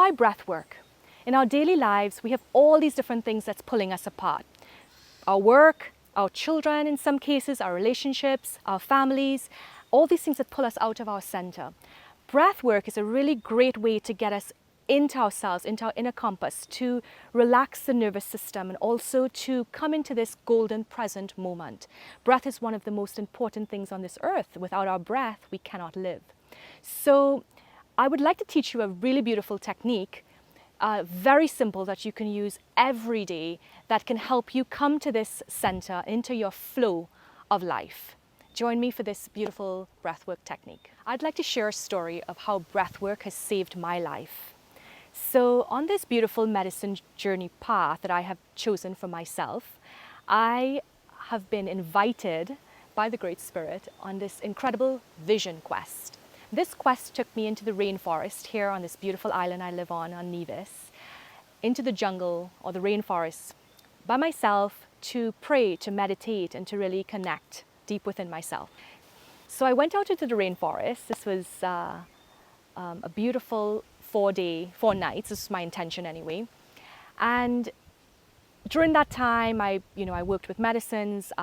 why breath work? In our daily lives, we have all these different things that's pulling us apart. Our work, our children in some cases, our relationships, our families, all these things that pull us out of our center. Breath work is a really great way to get us into ourselves, into our inner compass, to relax the nervous system and also to come into this golden present moment. Breath is one of the most important things on this earth. Without our breath, we cannot live. So I would like to teach you a really beautiful technique, very simple, that you can use every day, that can help you come to this center, into your flow of life. Join me for this beautiful breathwork technique. I'd like to share a story of how breathwork has saved my life. So on this beautiful medicine journey path that I have chosen for myself, I have been invited by the Great Spirit on this incredible vision quest. This quest took me into the rainforest here on this beautiful island I live on Nevis, into the jungle or the rainforest by myself to pray, to meditate, and to really connect deep within myself. So I went out into the rainforest. This was a beautiful 4 nights. This is my intention anyway. And during that time, I worked with medicines.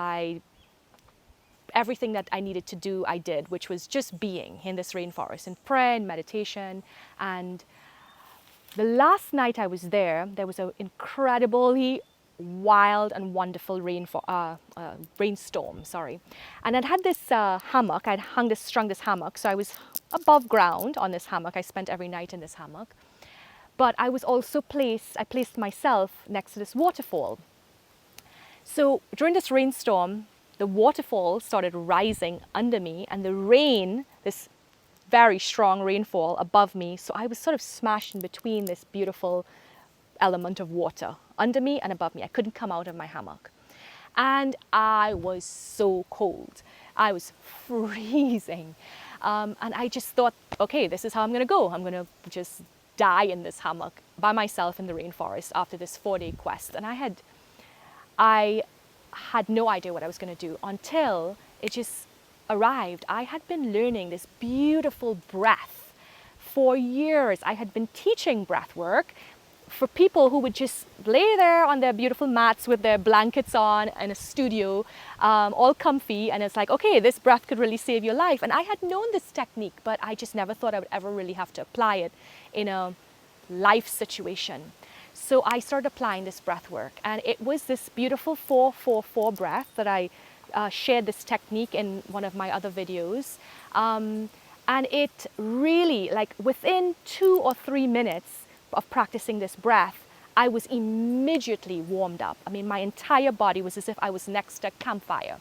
Everything that I needed to do, I did, which was just being in this rainforest, in prayer and meditation. And the last night I was there was an incredibly wild and wonderful rainstorm. And I'd had this hammock. I'd strung this hammock, so I was above ground on this hammock. I spent every night in this hammock. But I was also placed myself next to this waterfall. So during this rainstorm, the waterfall started rising under me, and the rain, this very strong rainfall above me, so I was sort of smashed in between this beautiful element of water under me and above me. I couldn't come out of my hammock. And I was so cold. I was freezing. And I just thought, okay, this is how I'm going to go. I'm going to just die in this hammock by myself in the rainforest after this 4-day quest. And I had no idea what I was going to do until it just arrived. I had been learning this beautiful breath for years. I had been teaching breath work for people who would just lay there on their beautiful mats with their blankets on in a studio, all comfy, and it's like, okay, this breath could really save your life. And I had known this technique, but I just never thought I would ever really have to apply it in a life situation. So I started applying this breath work, and it was this beautiful 4-4-4 breath that I shared this technique in one of my other videos. And it really, like within 2 or 3 minutes of practicing this breath, I was immediately warmed up. I mean, my entire body was as if I was next to a campfire.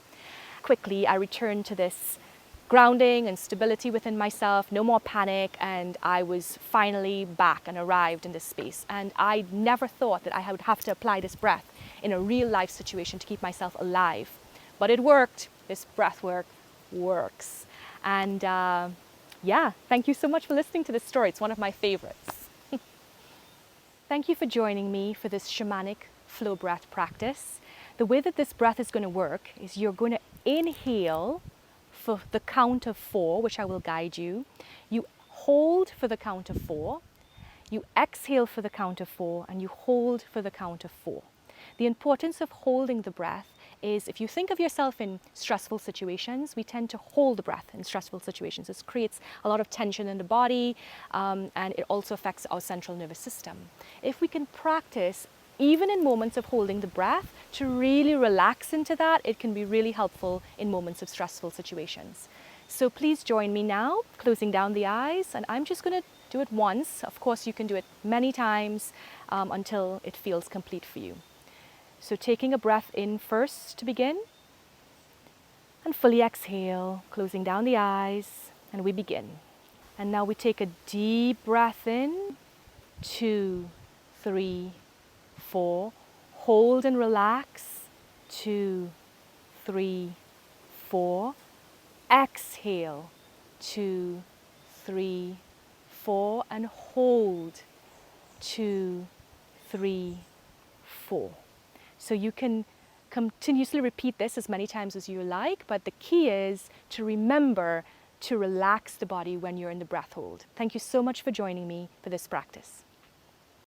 Quickly, I returned to this grounding and stability within myself, no more panic, and I was finally back and arrived in this space. And I never thought that I would have to apply this breath in a real life situation to keep myself alive. But it worked. This breath work works. And yeah, thank you so much for listening to this story. It's one of my favorites. Thank you for joining me for this shamanic flow breath practice. The way that this breath is going to work is you're going to inhale for the count of 4, which I will guide you. You hold for the count of 4. You exhale for the count of 4, and you hold for the count of 4. The importance of holding the breath is, if you think of yourself in stressful situations, we tend to hold the breath in stressful situations. This creates a lot of tension in the body, and it also affects our central nervous system. If we can practice, even in moments of holding the breath, to really relax into that, it can be really helpful in moments of stressful situations. So please join me now, closing down the eyes, and I'm just going to do it once. Of course, you can do it many times until it feels complete for you. So taking a breath in first to begin, and fully exhale, closing down the eyes, and we begin. And now we take a deep breath in, 2, 3, 4, hold and relax, 2, 3, 4, exhale, 2, 3, 4, and hold, 2, 3, 4. So you can continuously repeat this as many times as you like, but the key is to remember to relax the body when you're in the breath hold. Thank you so much for joining me for this practice.